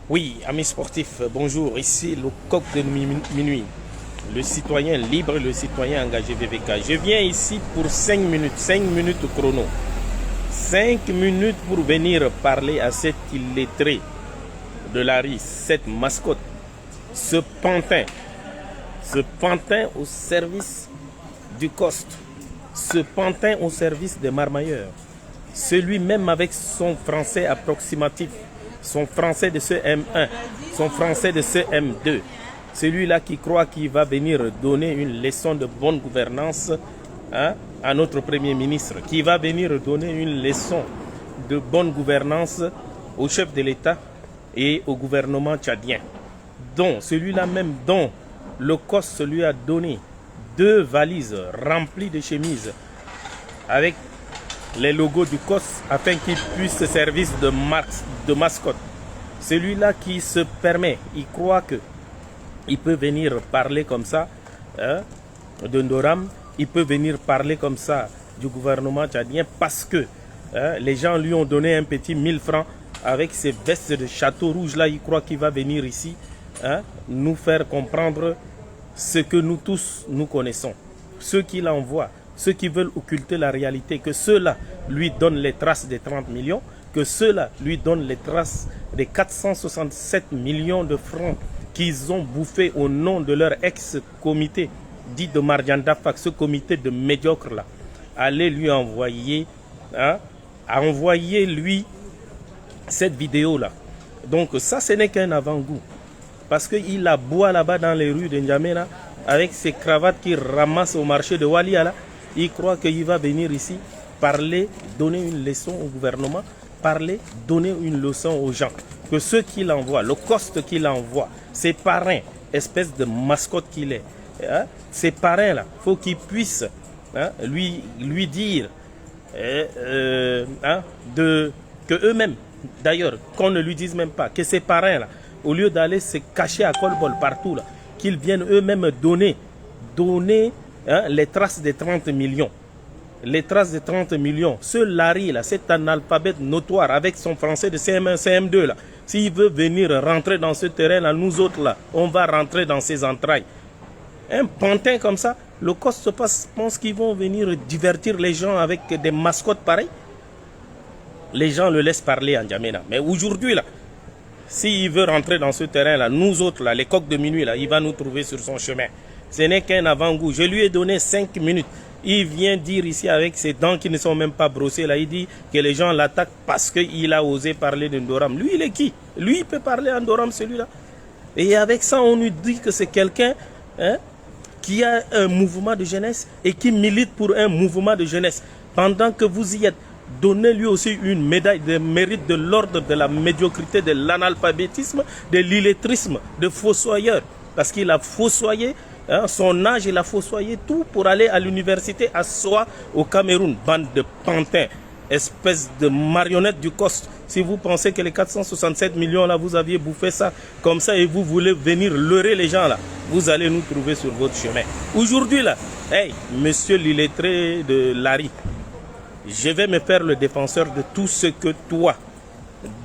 Oui, amis sportifs, bonjour. Ici le coq de minuit, le citoyen libre, le citoyen engagé VVK. Je viens ici pour 5 minutes chrono. 5 minutes pour venir parler à cet illettré de la RIS, cette mascotte, ce pantin au service du coste, ce pantin au service des marmailleurs, celui même avec son français approximatif, son français de CM1, son français de CM2, celui-là qui croit qu'il va venir donner une leçon de bonne gouvernance à notre Premier ministre, qui va venir donner une leçon de bonne gouvernance au chef de l'État et au gouvernement tchadien, dont celui-là même dont le COS lui a donné 2 valises remplies de chemises avec les logos du COS afin qu'il puisse se servir de mascotte. Celui-là qui se permet, il croit que il peut venir parler comme ça de Ndoram, il peut venir parler comme ça du gouvernement tchadien parce que les gens lui ont donné un petit 1000 francs avec ses vestes de château rouge là. Il croit qu'il va venir ici nous faire comprendre ce que nous tous nous connaissons. Ceux qui l'envoient, ceux qui veulent occulter la réalité, que ceux-là lui donnent les traces des 30 millions, que ceux-là lui donnent les traces des 467 millions de francs qu'ils ont bouffés au nom de leur ex-comité dit de Mardiandafak, ce comité de médiocres là. Allez lui envoyer, envoyer lui cette vidéo là. Donc ça, ce n'est qu'un avant-goût. Parce qu'il a boit là-bas dans les rues de N'Djamena avec ses cravates qu'il ramasse au marché de Waliala. Il croit qu'il va venir ici parler, donner une leçon au gouvernement, parler, donner une leçon aux gens. Que ceux qui l'envoient, le coste qu'il envoie, ses parrains, espèce de mascotte qu'il est, ces parrains-là, il faut qu'ils puissent lui dire que eux-mêmes, d'ailleurs, qu'on ne lui dise même pas, que ces parrains-là, au lieu d'aller se cacher à Kolbol partout, là, qu'ils viennent eux-mêmes donner les traces des 30 millions. Les traces de 30 millions. Ce Larry, là, cet analphabète notoire avec son français de CM1, CM2, là, s'il veut venir rentrer dans ce terrain-là, nous autres, là, on va rentrer dans ses entrailles. Un pantin comme ça, le COS se pense qu'ils vont venir divertir les gens avec des mascottes pareilles. Les gens le laissent parler en N'Djamena. Mais aujourd'hui, là, s'il veut rentrer dans ce terrain-là, nous autres, là, les coqs de minuit, là, il va nous trouver sur son chemin. Ce n'est qu'un avant-goût. Je lui ai donné 5 minutes. Il vient dire ici avec ses dents qui ne sont même pas brossées, là, il dit que les gens l'attaquent parce qu'il a osé parler de Ndoram. Lui, il est qui? Lui, il peut parler en Ndoram, celui-là. Et avec ça, on nous dit que c'est quelqu'un qui a un mouvement de jeunesse et qui milite pour un mouvement de jeunesse. Pendant que vous y êtes, donnez-lui aussi une médaille de mérite de l'ordre de la médiocrité, de l'analphabétisme, de l'illettrisme, de fossoyeur. Parce qu'il a fossoyé, son âge, il a fossoyé tout pour aller à l'université à Soa, au Cameroun. Bande de pantins, espèce de marionnette du coste. Si vous pensez que les 467 millions là, vous aviez bouffé ça comme ça et vous voulez venir leurrer les gens là, vous allez nous trouver sur votre chemin. Aujourd'hui là, hey, monsieur l'illettré de Larry, je vais me faire le défenseur de tout ce que toi,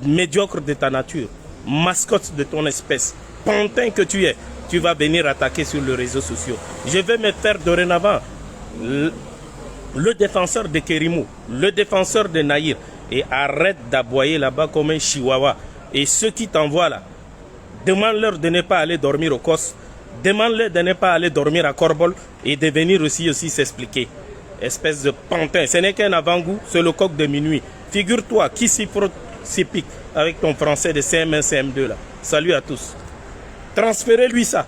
médiocre de ta nature, mascotte de ton espèce, pantin que tu es, tu vas venir attaquer sur les réseaux sociaux. Je vais me faire dorénavant le défenseur de Kérimou, le défenseur de Naïr. Et arrête d'aboyer là-bas comme un chihuahua. Et ceux qui t'envoient là, demande-leur de ne pas aller dormir au COS, demande-leur de ne pas aller dormir à Korbol et de venir aussi s'expliquer. Espèce de pantin, ce n'est qu'un avant-goût, c'est le coq de minuit. Figure-toi, qui s'y frotte, s'y pique avec ton français de CM1, CM2 là. Salut à tous. Transférez-lui ça.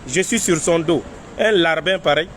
Je suis sur son dos. Un larbin pareil.